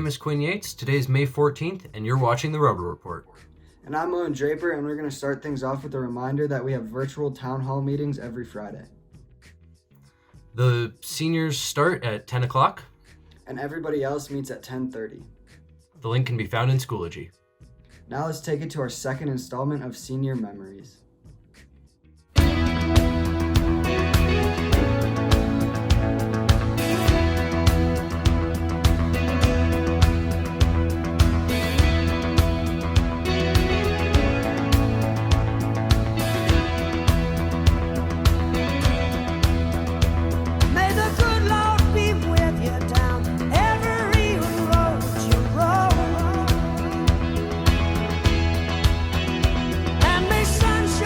name is Quinn Yates. Today is May 14th, and you're watching the Rubber Report. And I'm Owen Draper, and we're going to start things off with a reminder that we have virtual town hall meetings every Friday. The seniors start at 10 o'clock. And everybody else meets at 10:30. The link can be found in Schoology. Now let's take it to our second installment of Senior Memories. May the good Lord be with you down every road you roll. And may sunshine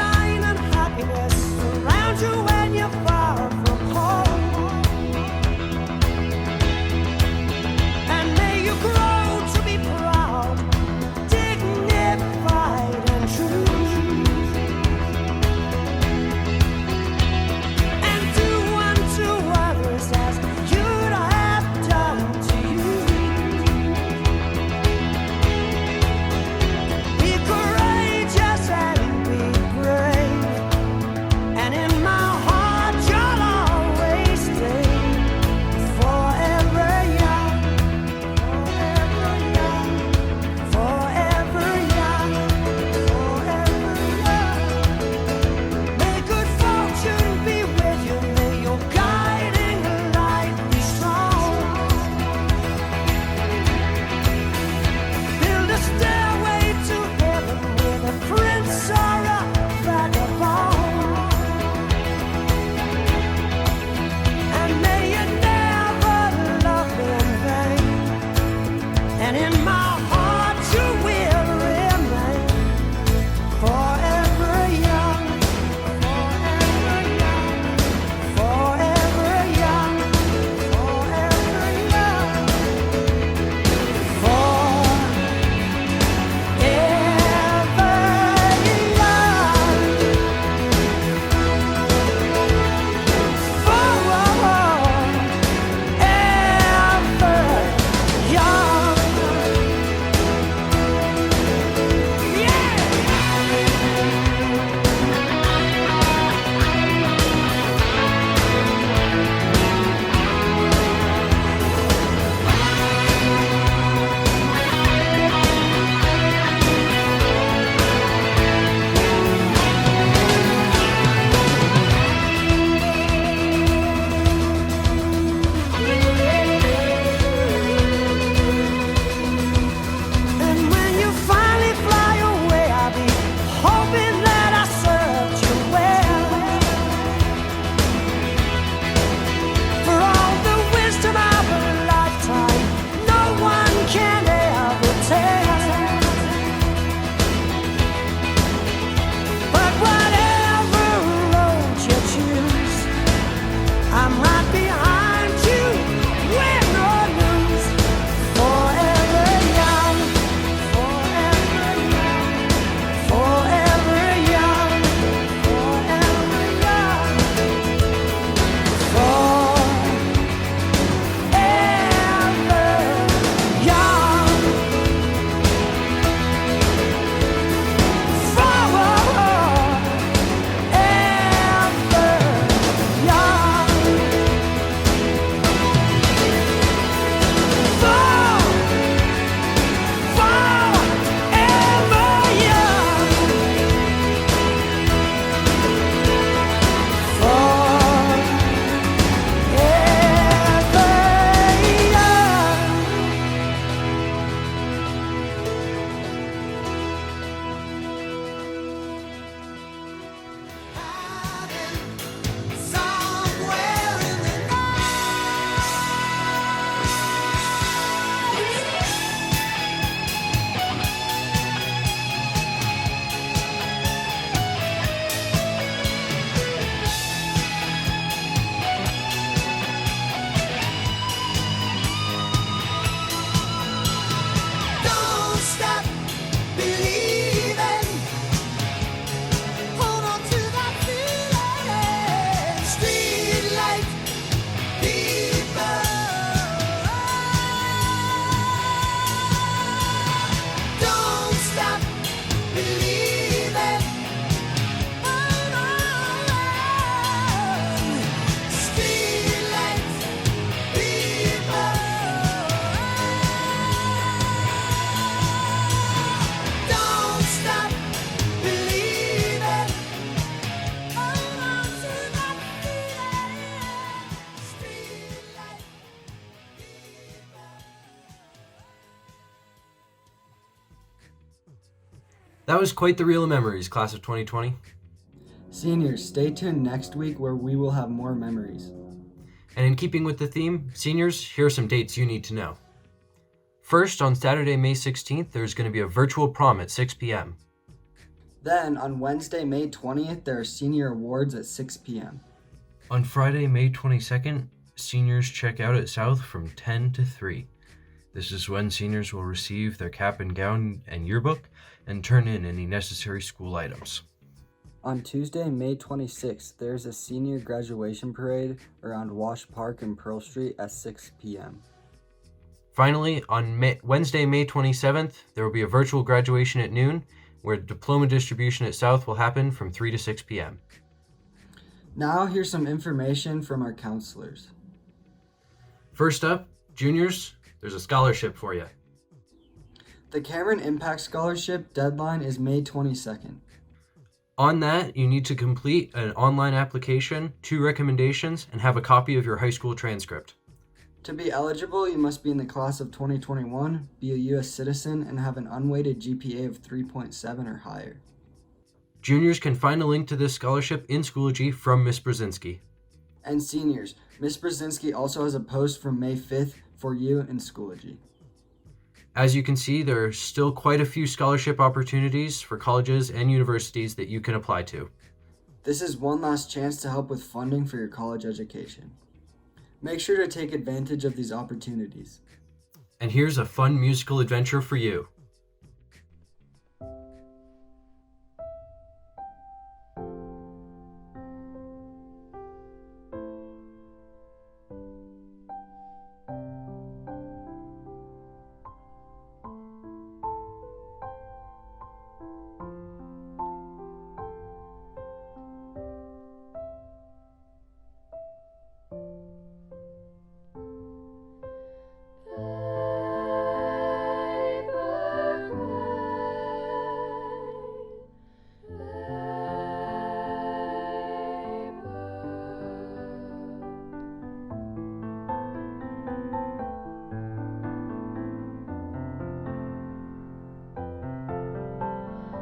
That was quite the reel of memories, class of 2020. Seniors, stay tuned next week where we will have more memories. And in keeping with the theme, seniors, here are some dates you need to know. First, on Saturday, May 16th, there's going to be a virtual prom at 6 p.m. Then, on Wednesday, May 20th, there are senior awards at 6 p.m. On Friday, May 22nd, seniors check out at South from 10 to 3. This is when seniors will receive their cap and gown and yearbook and turn in any necessary school items. On Tuesday, May 26th, there's a senior graduation parade around Wash Park and Pearl Street at 6 p.m. Finally, on Wednesday, May 27th, there will be a virtual graduation at noon, where diploma distribution at South will happen from 3 to 6 p.m. Now, here's some information from our counselors. First up, juniors, there's a scholarship for you. The Cameron Impact Scholarship deadline is May 22nd. On that, you need to complete an online application, 2 recommendations, and have a copy of your high school transcript. To be eligible, you must be in the class of 2021, be a U.S. citizen, and have an unweighted GPA of 3.7 or higher. Juniors can find a link to this scholarship in Schoology from Ms. Brzezinski. And seniors, Ms. Brzezinski also has a post from May 5th for you in Schoology. As you can see, there are still quite a few scholarship opportunities for colleges and universities that you can apply to. This is one last chance to help with funding for your college education. Make sure to take advantage of these opportunities. And here's a fun musical adventure for you.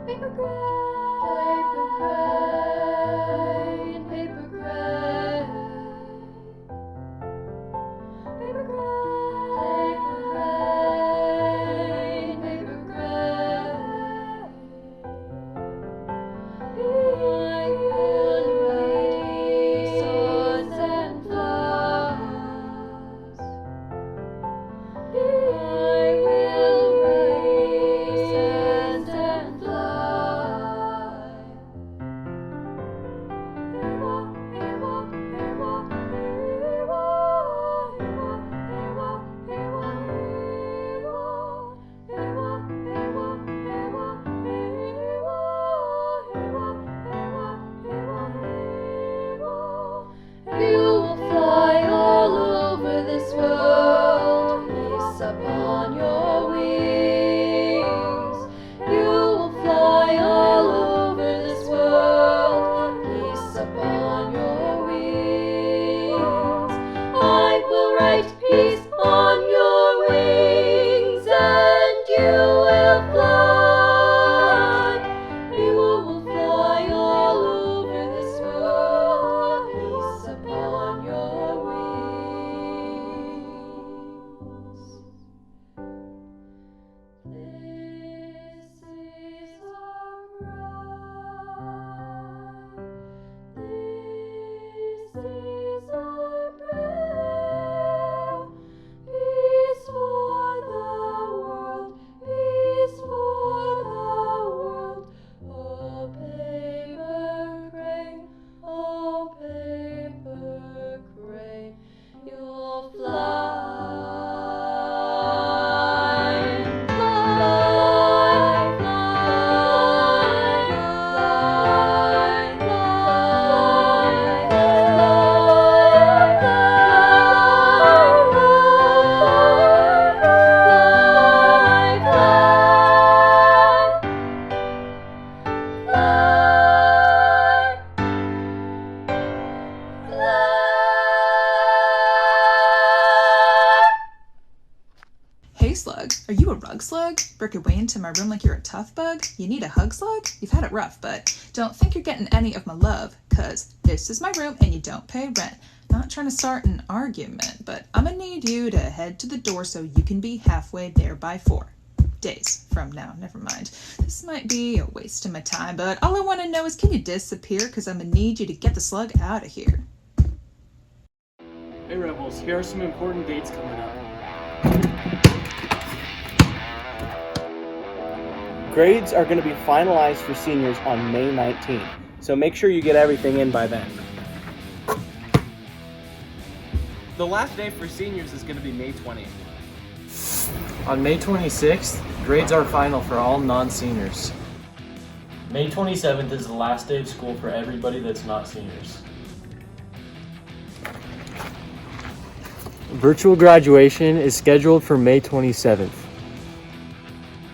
Paper crane, paper crane, paper crane, paper crane. I will write swords and flowers. I will race and fly. You will fly all over this world, peace upon your wings. You will fly all over this world, peace upon your wings. I will write peace on your wings, and you will fly. You will fly all over this world, peace upon your wings. This is our cry. This is our prayer. slug. Are you a rug slug? Work your way into my room like you're a tough bug? You need a hug slug? You've had it rough, but don't think you're getting any of my love, cause this is my room and you don't pay rent. Not trying to start an argument, but I'm gonna need you to head to the door so you can be halfway there by 4 days from now. Never mind. This might be a waste of my time, but all I want to know is, can you disappear? Cause I'm gonna need you to get the slug out of here. Hey Rebels, here are some important dates coming up. Grades are going to be finalized for seniors on May 19th, so make sure you get everything in by then. The last day for seniors is going to be May 20th. On May 26th, grades are final for all non-seniors. May 27th is the last day of school for everybody that's not seniors. Virtual graduation is scheduled for May 27th.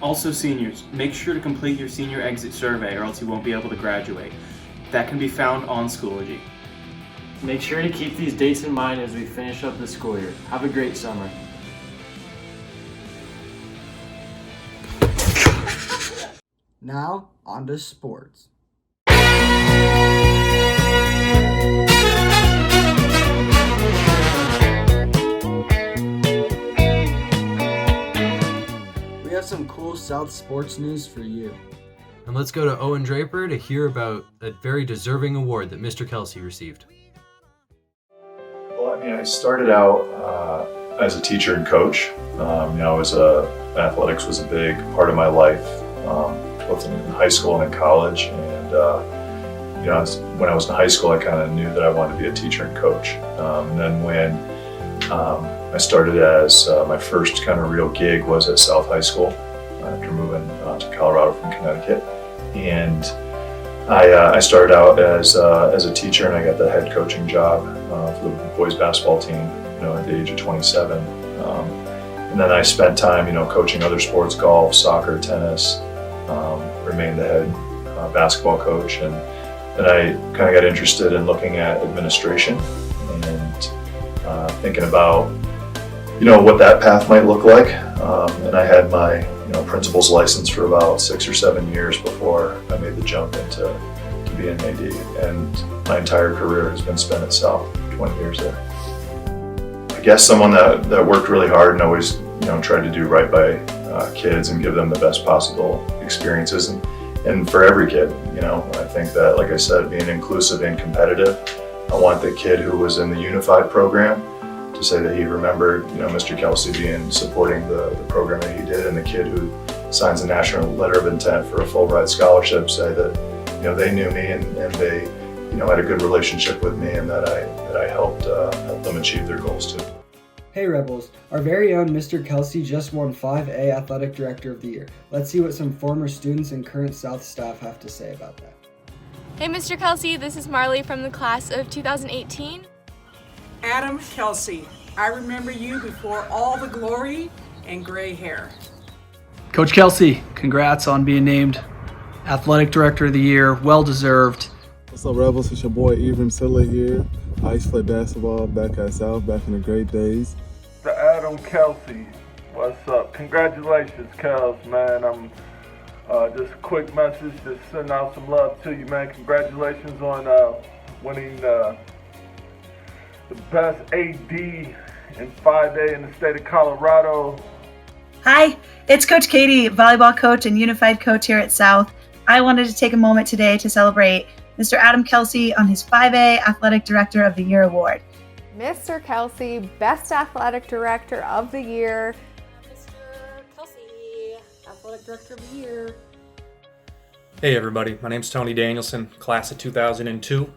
Also seniors, make sure to complete your senior exit survey or else you won't be able to graduate. That can be found on Schoology. Make sure to keep these dates in mind as we finish up the school year. Have a great summer. Now, on to sports. We have some cool South sports news for you. And let's go to Owen Draper to hear about a very deserving award that Mr. Kelsey received. Well, I started out as a teacher and coach. Athletics was a big part of my life, both in high school and in college. And when I was in high school, I kind of knew that I wanted to be a teacher and coach. And then when I started as my first kind of real gig was at South High School after moving to Colorado from Connecticut. And I started out as a teacher, and I got the head coaching job for the boys basketball team, at the age of 27. And then I spent time, coaching other sports, golf, soccer, tennis, remained the head basketball coach. And then I kind of got interested in looking at administration and thinking about, what that path might look like. And I had my, principal's license for about 6 or 7 years before I made the jump into being an AD. And my entire career has been spent at South, 20 years there. I guess someone that worked really hard and always, tried to do right by kids and give them the best possible experiences. And for every kid, I think that, like I said, being inclusive and competitive, I want the kid who was in the Unified program to say that he remembered, Mr. Kelsey supporting the program that he did, and the kid who signs a national letter of intent for a full ride scholarship say that, they knew me and they, had a good relationship with me, and that I helped them achieve their goals too. Hey Rebels, our very own Mr. Kelsey just won 5A Athletic Director of the Year. Let's see what some former students and current South staff have to say about that. Hey Mr. Kelsey, this is Marley from the class of 2018. Adam Kelsey, I remember you before all the glory and gray hair. Coach Kelsey, congrats on being named Athletic Director of the Year. Well deserved. What's up, Rebels? It's your boy Ibram Silla here. I used to play basketball back at South, back in the great days. The Adam Kelsey, what's up? Congratulations, Kels, man. I'm just a quick message, just sending out some love to you, man. Congratulations on winning the best AD in 5A in the state of Colorado. Hi, it's Coach Katie, volleyball coach and unified coach here at South. I wanted to take a moment today to celebrate Mr. Adam Kelsey on his 5A Athletic Director of the Year award. Mr. Kelsey, Best Athletic Director of the Year. Mr. Kelsey, Athletic Director of the Year. Hey everybody, my name's Tony Danielson, class of 2002.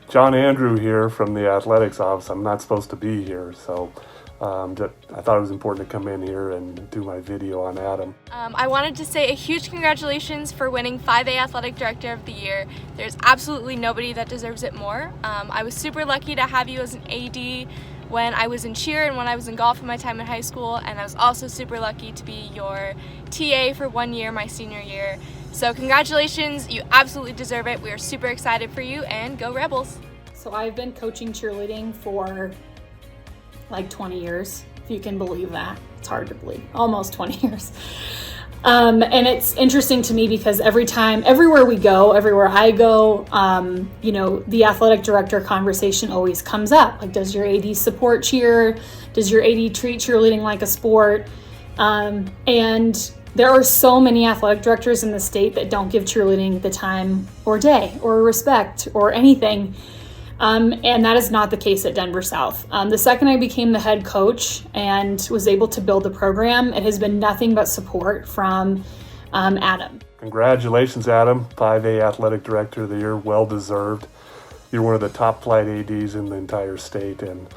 John Andrew here from the athletics office. I'm not supposed to be here, so I thought it was important to come in here and do my video on Adam. I wanted to say a huge congratulations for winning 5A Athletic Director of the Year. There's absolutely nobody that deserves it more. I was super lucky to have you as an AD when I was in cheer and when I was in golf in my time in high school, and I was also super lucky to be your TA for 1 year, my senior year. So congratulations, you absolutely deserve it. We are super excited for you, and go Rebels. So I've been coaching cheerleading for like 20 years. if you can believe that. It's hard to believe. Almost 20 years. And it's interesting to me because everywhere we go, everywhere I go, the athletic director conversation always comes up. Like, does your AD support cheer? Does your AD treat cheerleading like a sport? And there are so many athletic directors in the state that don't give cheerleading the time or day or respect or anything. And that is not the case at Denver South. The second I became the head coach and was able to build the program, it has been nothing but support from Adam. Congratulations, Adam, 5A Athletic Director of the Year, well deserved. You're one of the top flight ADs in the entire state, and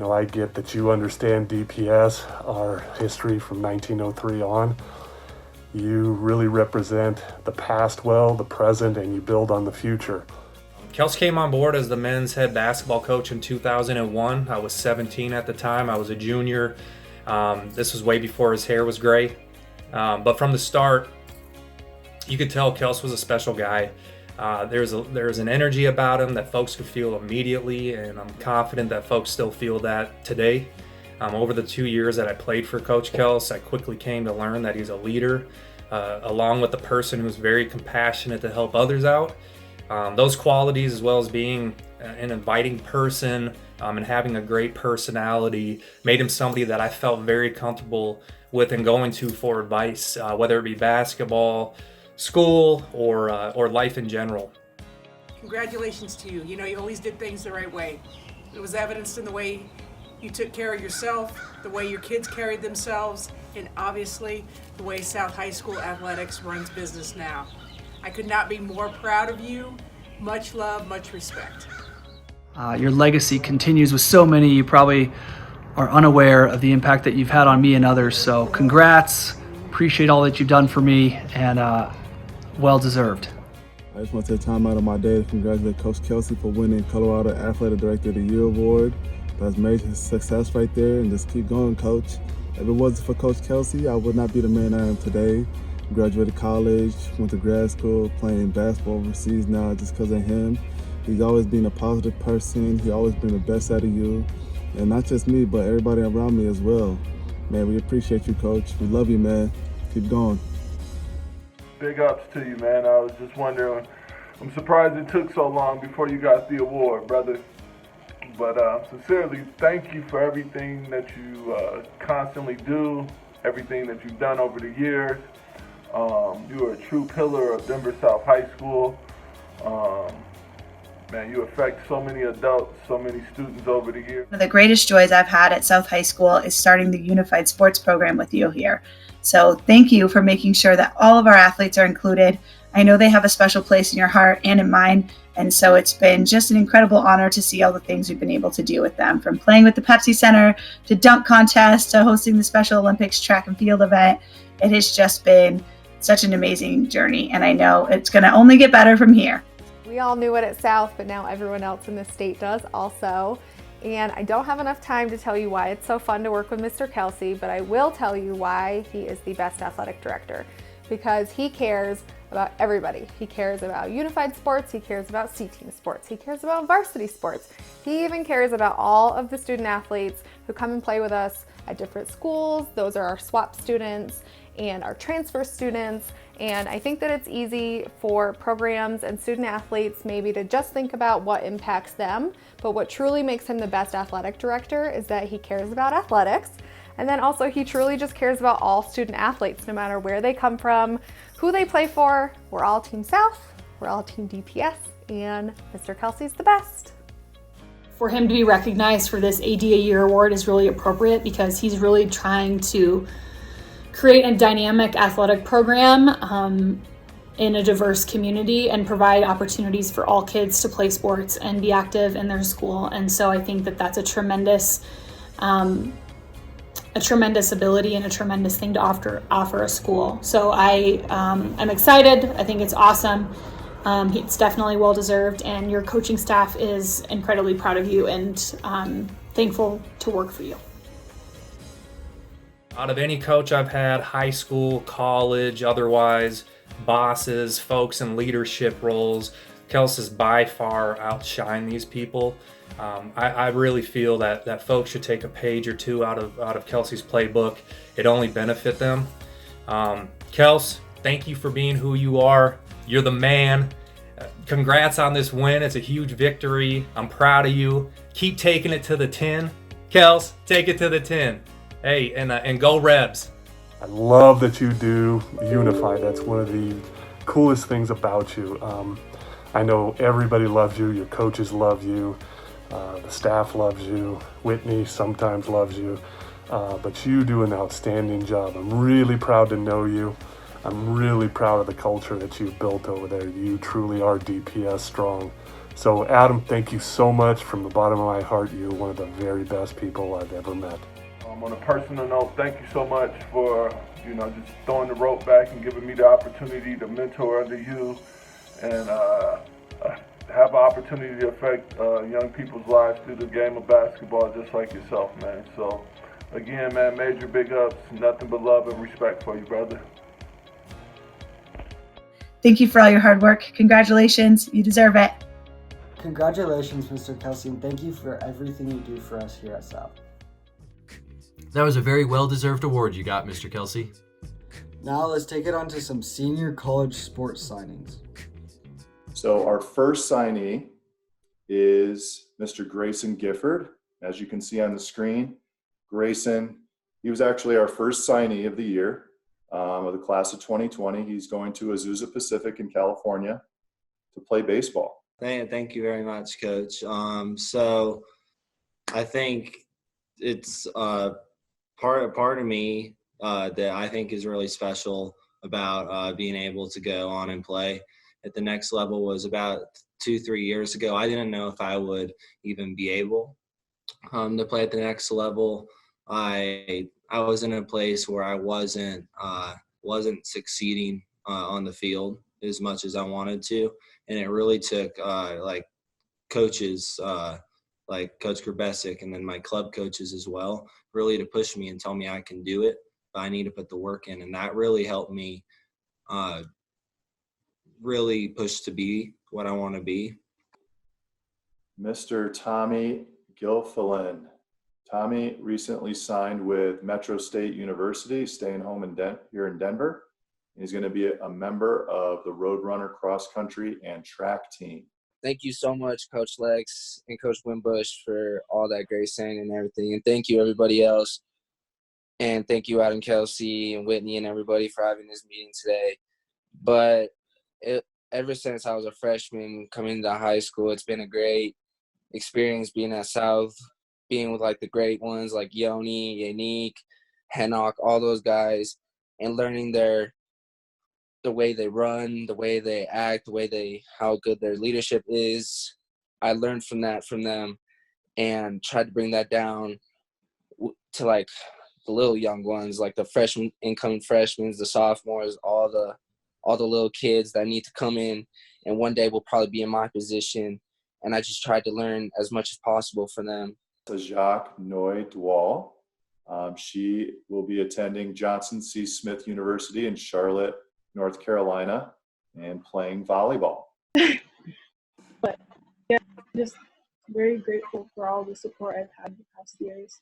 I get that you understand DPS, our history from 1903 on. You really represent the past well, the present, and you build on the future. Kelsey came on board as the men's head basketball coach in 2001. I was 17 at the time. I was a junior. This was way before his hair was gray. But from the start, you could tell Kelsey was a special guy. There's an energy about him that folks could feel immediately, and I'm confident that folks still feel that today. Over the 2 years that I played for Coach Kelsey, I quickly came to learn that he's a leader, along with a person who's very compassionate to help others out. Those qualities, as well as being an inviting person and having a great personality, made him somebody that I felt very comfortable with and going to for advice, whether it be basketball, school, or life in general. Congratulations to you. You always did things the right way. It was evidenced in the way you took care of yourself, the way your kids carried themselves, and obviously the way South High School athletics runs business now. I could not be more proud of you. Much love, much respect. Your legacy continues with so many. You probably are unaware of the impact that you've had on me and others. So congrats. Appreciate all that you've done for me, and well deserved. I just want to take time out of my day to congratulate Coach Kelsey for winning Colorado Athletic Director of the Year award. That's major success right there, and just keep going, Coach. If it wasn't for Coach Kelsey, I would not be the man I am today. Graduated college, went to grad school, playing basketball overseas now just because of him. He's always been a positive person. He always been the best out of you. And not just me, but everybody around me as well. Man, we appreciate you, Coach. We love you, man. Keep going. Big ups to you, man. I was just wondering, I'm surprised it took so long before you got the award, brother. But sincerely, thank you for everything that you constantly do, everything that you've done over the years. You are a true pillar of Denver South High School. Man, you affect so many adults, so many students over the years. One of the greatest joys I've had at South High School is starting the Unified Sports program with you here. So thank you for making sure that all of our athletes are included. I know they have a special place in your heart and in mine. And so it's been just an incredible honor to see all the things we've been able to do with them, from playing with the Pepsi Center to dunk contest to hosting the Special Olympics track and field event. It has just been such an amazing journey, and I know it's going to only get better from here. We all knew it at South, but now everyone else in the state does also. And I don't have enough time to tell you why it's so fun to work with Mr. Kelsey, but I will tell you why he is the best athletic director. Because he cares about everybody. He cares about unified sports, he cares about C-team sports, he cares about varsity sports. He even cares about all of the student athletes who come and play with us at different schools. Those are our swap students and our transfer students. And I think that it's easy for programs and student athletes maybe to just think about what impacts them, but what truly makes him the best athletic director is that he cares about athletics. And then also he truly just cares about all student athletes, no matter where they come from, who they play for. We're all Team South, we're all Team DPS, and Mr. Kelsey's the best. For him to be recognized for this AD a Year award is really appropriate because he's really trying to create a dynamic athletic program in a diverse community and provide opportunities for all kids to play sports and be active in their school. And so I think that that's a tremendous ability and a tremendous thing to offer a school. So I'm excited. I think it's awesome. It's definitely well deserved, and your coaching staff is incredibly proud of you and thankful to work for you. Out of any coach I've had, high school, college, otherwise, bosses, folks in leadership roles, Kels has by far outshined these people. I really feel that folks should take a page or two out of Kelsey's playbook. It only benefit them. Kels, thank you for being who you are. You're the man. Congrats on this win. It's a huge victory. I'm proud of you. Keep taking it to the 10. Kels, take it to the 10. Hey, and go Rebs. I love that you do Unify. That's one of the coolest things about you. I know everybody loves you. Your coaches love you. The staff loves you. Whitney sometimes loves you. But you do an outstanding job. I'm really proud to know you. I'm really proud of the culture that you've built over there. You truly are DPS strong. So Adam, thank you so much from the bottom of my heart. You're one of the very best people I've ever met. On a personal note, thank you so much for, just throwing the rope back and giving me the opportunity to mentor under you and have an opportunity to affect young people's lives through the game of basketball just like yourself, man. So, again, man, major big ups, nothing but love and respect for you, brother. Thank you for all your hard work. Congratulations. You deserve it. Congratulations, Mr. Kelsey, and thank you for everything you do for us here at South. That was a very well-deserved award you got, Mr. Kelsey. Now let's take it on to some senior college sports signings. So our first signee is Mr. Grayson Gifford. As you can see on the screen, Grayson, he was actually our first signee of the year of the class of 2020. He's going to Azusa Pacific in California to play baseball. Thank you very much, Coach. So I think it's part of me that I think is really special about being able to go on and play at the next level was about 2-3 years ago. I didn't know if I would even be able to play at the next level. I was in a place where I wasn't succeeding on the field as much as I wanted to, and it really took coaches like Coach Grubesic and then my club coaches as well, really to push me and tell me I can do it, but I need to put the work in. And that really helped me really push to be what I want to be. Mr. Tommy Gilfillan. Tommy recently signed with Metro State University, staying home here in Denver. He's going to be a member of the Roadrunner cross country and track team. Thank you so much, Coach Lex and Coach Wimbush, for all that great saying and everything. And thank you, everybody else. And thank you, Adam Kelsey and Whitney and everybody for having this meeting today. But ever since I was a freshman coming into high school, it's been a great experience being at South, being with the great ones like Yoni, Yannick, Hennock, all those guys, and learning the way they run, the way they act, how good their leadership is. I learned from them and tried to bring that down to the little young ones, like the incoming freshmen, the sophomores, all the little kids that need to come in and one day will probably be in my position. And I just tried to learn as much as possible from them. Jacques Noy Dwal. She will be attending Johnson C. Smith University in Charlotte, North Carolina, and playing volleyball. But yeah, just very grateful for all the support I've had the past years.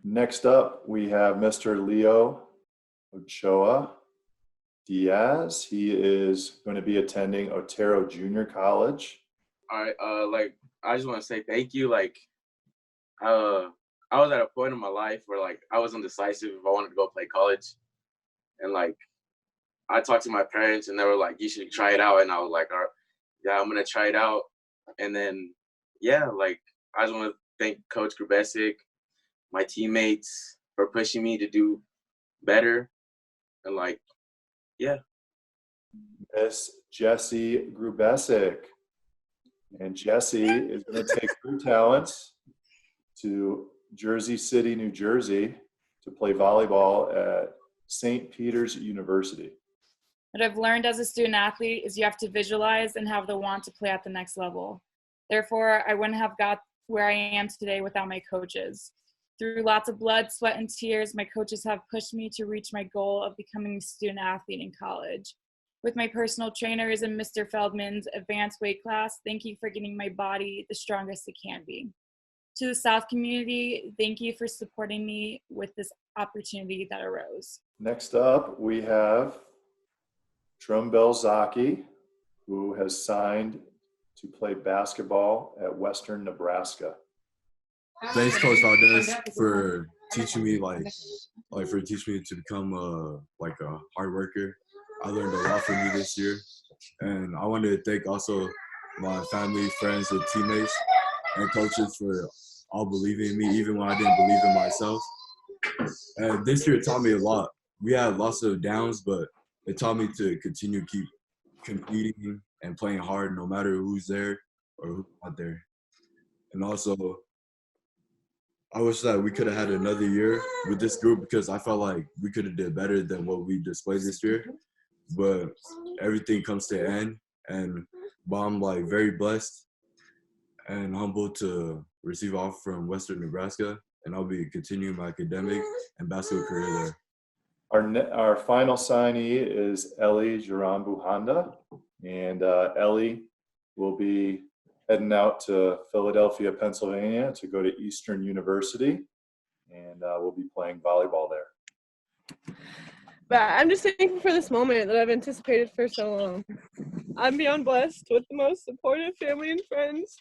Next up, we have Mr. Leo Ochoa Diaz. He is going to be attending Otero Junior College. All right, I just want to say thank you. I was at a point in my life where I was indecisive if I wanted to go play college, and I talked to my parents and they were like, you should try it out. And I was like, all right, yeah, I'm going to try it out. And then, yeah, I just want to thank Coach Grubesic, my teammates for pushing me to do better. And yeah. Miss Jessie Grubesic. And Jessie is going to take her talents to Jersey City, New Jersey to play volleyball at St. Peter's University. What I've learned as a student athlete is you have to visualize and have the want to play at the next level. Therefore, I wouldn't have got where I am today without my coaches. Through lots of blood, sweat, and tears, my coaches have pushed me to reach my goal of becoming a student athlete in college. with my personal trainers and Mr. Feldman's advanced weight class, thank you for getting my body the strongest it can be. To the South community, thank you for supporting me with this opportunity that arose. Next up, we have Trumbell Zaki, who has signed to play basketball at Western Nebraska. Thanks, Coach Valdez, for teaching me to become a hard worker. I learned a lot from you this year, and I wanted to thank also my family, friends, and teammates and coaches for all believing in me, even when I didn't believe in myself. And this year taught me a lot. We had lots of downs, but it taught me to continue to keep competing and playing hard no matter who's there or who's not there. And also, I wish that we could have had another year with this group because I felt like we could have did better than what we displayed this year. But everything comes to an end, but I'm very blessed and humbled to receive offer from Western Nebraska, and I'll be continuing my academic and basketball career there. Our final signee is Ellie Jarambuhanda, and Ellie will be heading out to Philadelphia, Pennsylvania to go to Eastern University, and we'll be playing volleyball there. But I'm just thankful for this moment that I've anticipated for so long. I'm beyond blessed with the most supportive family and friends.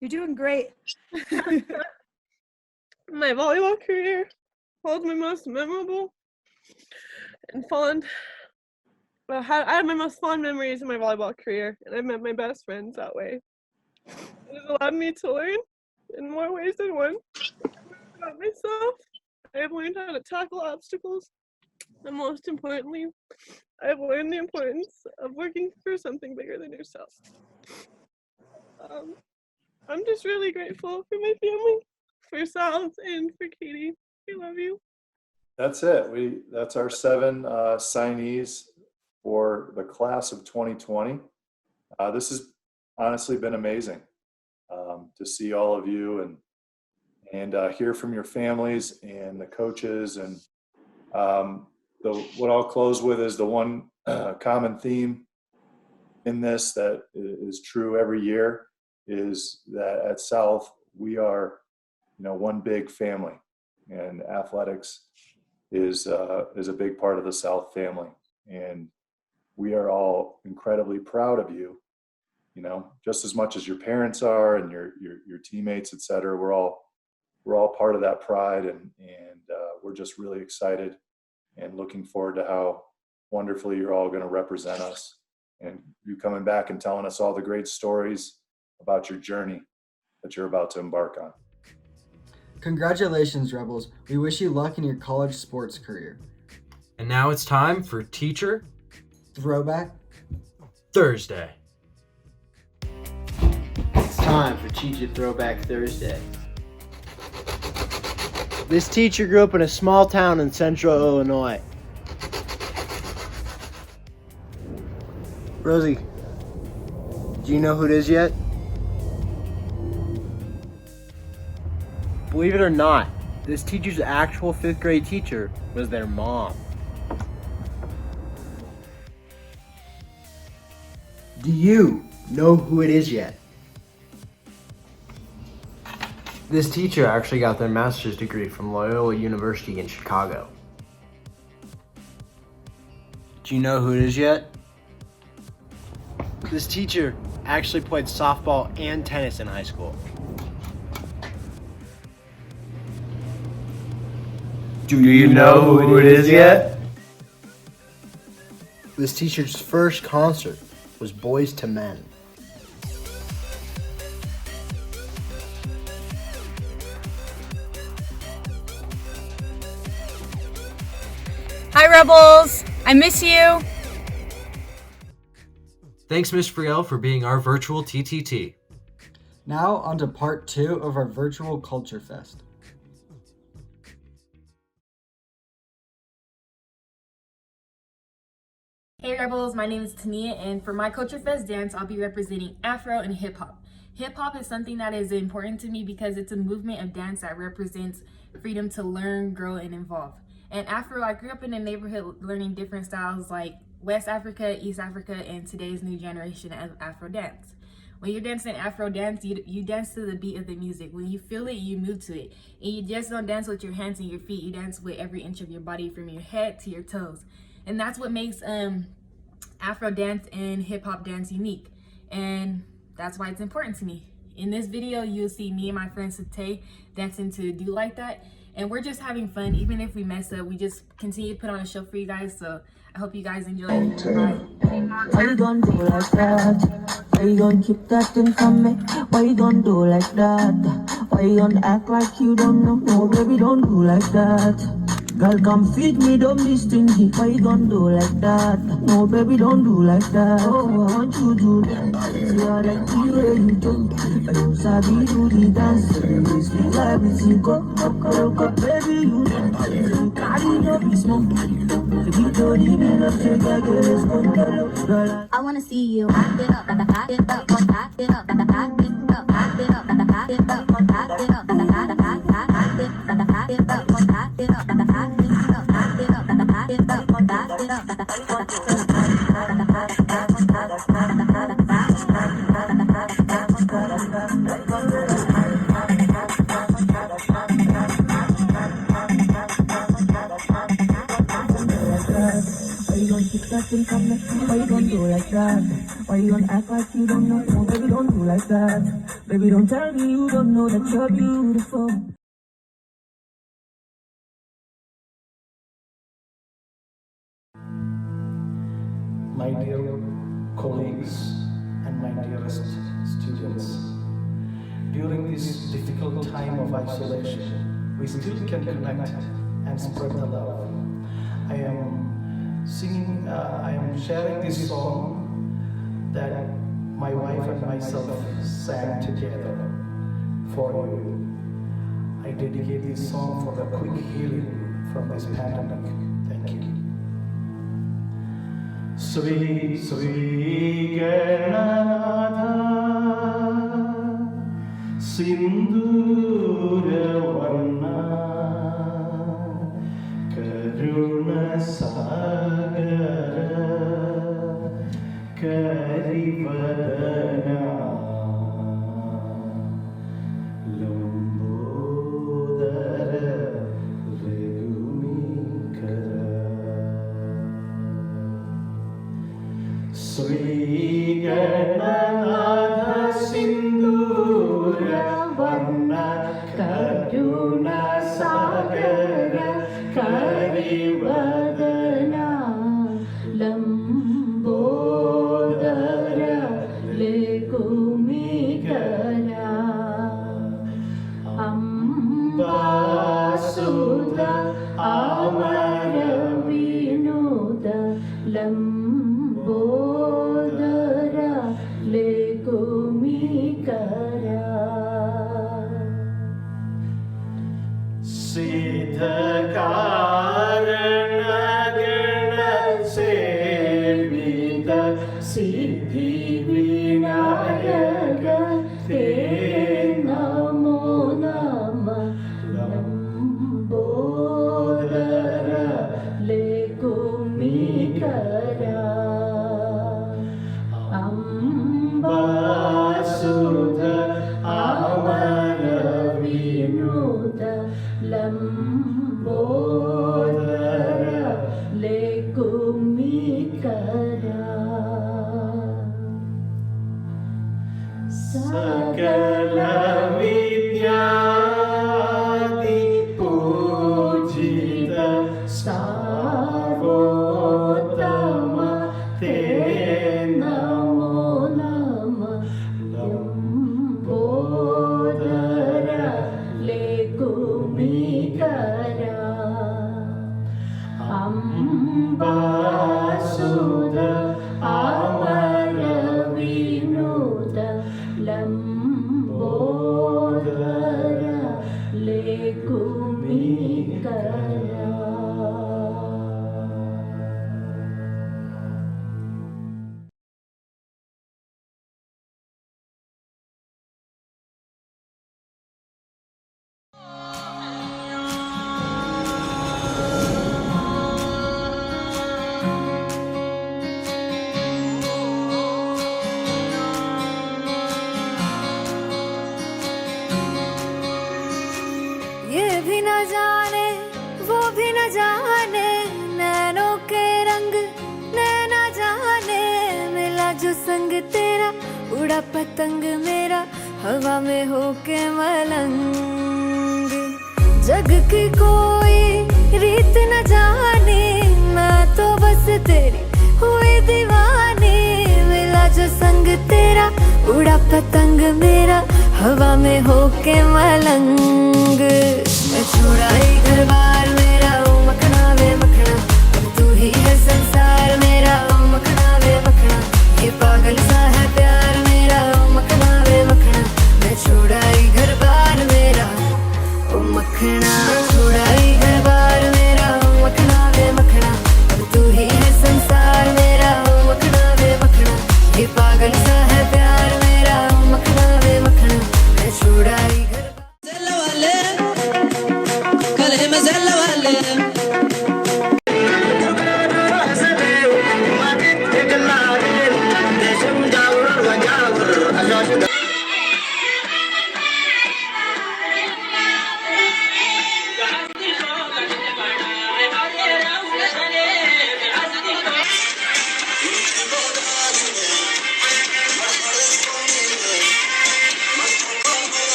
You're doing great. My volleyball career holds my most memorable and fond. I had my most fond memories in my volleyball career, and I met my best friends that way. It has allowed me to learn in more ways than one about myself. I have learned how to tackle obstacles, and most importantly, I have learned the importance of working for something bigger than yourself. I'm just really grateful for my family, for South, and for Katie. I love you. That's it. That's our 7 signees for the class of 2020. This has honestly been amazing to see all of you and hear from your families and the coaches. And what I'll close with is the one common theme in this that is true every year is that at South we are, one big family, and athletics is a big part of the South family, and we are all incredibly proud of you. Just as much as your parents are and your teammates, et cetera. We're all part of that pride, and we're just really excited and looking forward to how wonderfully you're all going to represent us, and you coming back and telling us all the great stories about your journey that you're about to embark on. Congratulations, Rebels. We wish you luck in your college sports career. And now it's time for Teacher Throwback Thursday. It's time for Teacher Throwback Thursday. This teacher grew up in a small town in central Illinois. Rosie, do you know who it is yet? Believe it or not, this teacher's actual 5th grade teacher was their mom. Do you know who it is yet? This teacher actually got their master's degree from Loyola University in Chicago. Do you know who it is yet? This teacher actually played softball and tennis in high school. Do you know who it is yet? This teacher's first concert was Boyz II Men. Hi, Rebels. I miss you. Thanks, Ms. Friel, for being our virtual TTT. Now on to part 2 of our virtual Culture Fest. Hey Rebels, my name is Tania, and for my Culture Fest dance, I'll be representing Afro and hip hop. Hip hop is something that is important to me because it's a movement of dance that represents freedom to learn, grow, and evolve. And Afro, I grew up in a neighborhood learning different styles like West Africa, East Africa, and today's new generation of Afro dance. When you're dancing Afro dance, you dance to the beat of the music. When you feel it, you move to it. And you just don't dance with your hands and your feet. You dance with every inch of your body from your head to your toes. And that's what makes Afro dance and hip hop dance unique. And that's why it's important to me. In this video, you'll see me and my friend Satay dancing to Do Like That. And we're just having fun. Even if we mess up, we just continue to put on a show for you guys. So I hope you guys enjoy it. Bye. Why you gon' do like that? Why you gon' keep that thing from me? Why you gon' do like that? Why you gon' act like you don't know? No, baby, don't do like that. Girl, come feed me, don't be stingy. Why you gon' do like that? No, baby, don't do like that. Oh, I want you to dance. See, I like the way you do. I you sabi do the dance. You speak like we sing up, baby, you dance. You carry no be smoke. I wanna see you act it up, act it up, act it up, act it up, act it up, act it up, act it up, act it up, act it up, act it up, act it up, act it up, Why you gon' keep that thing from me? Why you gon' do like that? Why you gon' act like you don't know? No, baby, don't do like that. Baby, don't tell me you don't know that you're beautiful. My dear colleagues and my dearest students, during this difficult time of isolation, we still can connect and spread the love. I am sharing this song that my wife and myself sang together for you. I dedicate this song for the quick healing from this pandemic. Thank you. Sri Sri Gananatha Sindura Varna Karuna Sagara Karivadana Lambodara Sri Gananatha Sindura Varna Karuna Sagara Karivadana Lambodara Legumikara Ambasudha Amara Vinuda Lambodara Legumikara Siddha Karana Gana Sevita Siddhi Vinayaka Te Namo Nama Lambodara Legumikara Ambasudha Amara Vinuda Lambodara Legumikara Sakala Vidyadi Pujita Sarvotama Te Namo Nama Lambodara Legumikara Ambasudha Amara Vinuda Lambodara संग तेरा उड़ा पतंग मेरा हवा में होके मलंग जग की कोई रीत न जाने मैं तो बस तेरी हुई दीवानी मिला जो संग तेरा उड़ा पतंग मेरा हवा में होके मलंग मैं छोड़ा ही घर बार मेरा ओ मखना वे मखना तू ही है संसार मेरा ओ मखना वे मखना ये पागल सा है प्यार मेरा ओ मखना वे मखना मैं छोड़ा ही घर बार मेरा ओ मखना छोड़ा ही घर बार मेरा ओ मखना वे मखना तू ही है संसार मेरा ओ मखना वे मखना ये पागल सा है प्यार मेरा ओ मखना वे मखना मैं छोड़ा ही घर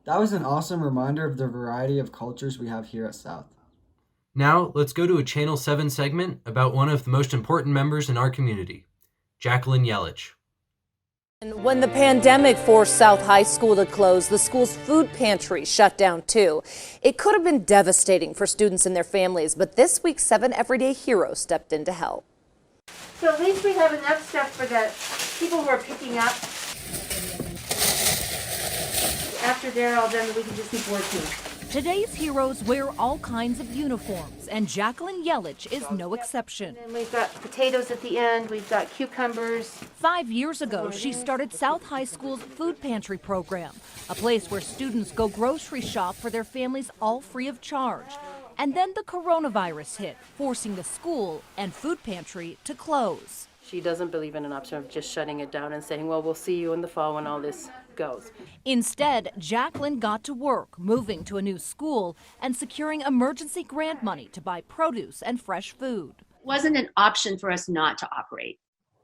That was an awesome reminder of the variety of cultures we have here at South. Now, let's go to a Channel 7 segment about one of the most important members in our community, Jacqueline Yelich. When the pandemic forced South High School to close, the school's food pantry shut down too. It could have been devastating for students and their families, but this week 7 Everyday Heroes stepped in to help. So at least we have enough stuff for the people who are picking up. After they're all done, we can just keep working. Today's heroes wear all kinds of uniforms, and Jacqueline Yelich is no exception. And we've got potatoes at the end, we've got cucumbers. 5 years ago, she started South High School's food pantry program, a place where students go grocery shop for their families all free of charge. And then the coronavirus hit, forcing the school and food pantry to close. She doesn't believe in an option of just shutting it down and saying, well, we'll see you in the fall when all this goes. Instead, Jacqueline got to work, moving to a new school and securing emergency grant money to buy produce and fresh food. It wasn't an option for us not to operate.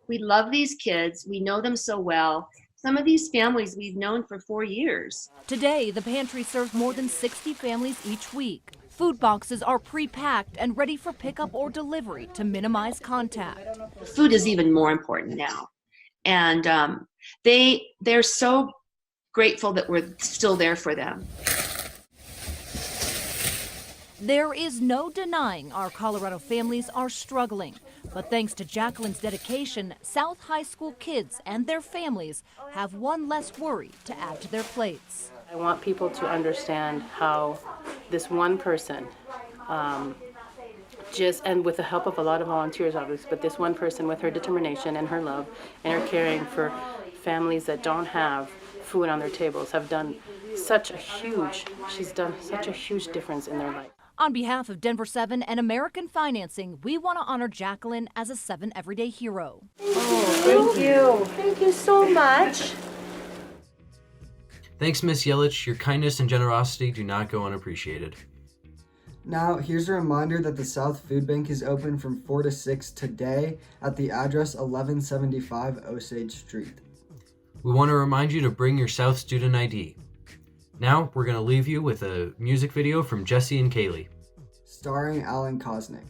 We love these kids. We know them so well. Some of these families we've known for 4 years. Today, the pantry serves more than 60 families each week. Food boxes are pre-packed and ready for pickup or delivery to minimize contact. Food is even more important now. And they're so grateful that we're still there for them. There is no denying our Colorado families are struggling. But thanks to Jacqueline's dedication, South High School kids and their families have one less worry to add to their plates. I want people to understand how this one person, and with the help of a lot of volunteers obviously, but this one person with her determination and her love and her caring for families that don't have food on their tables she's done such a huge difference in their life. On behalf of Denver 7 and American Financing, we want to honor Jacqueline as a 7 Everyday Hero. Thank you. Thank you so much. Thanks, Miss Yelich. Your kindness and generosity do not go unappreciated. Now, here's a reminder that the South Food Bank is open from 4 to 6 today at the address 1175 Osage Street. We want to remind you to bring your South student ID. Now, we're going to leave you with a music video from Jesse and Kaylee. Starring Alan Kosnick.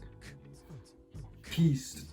Peace.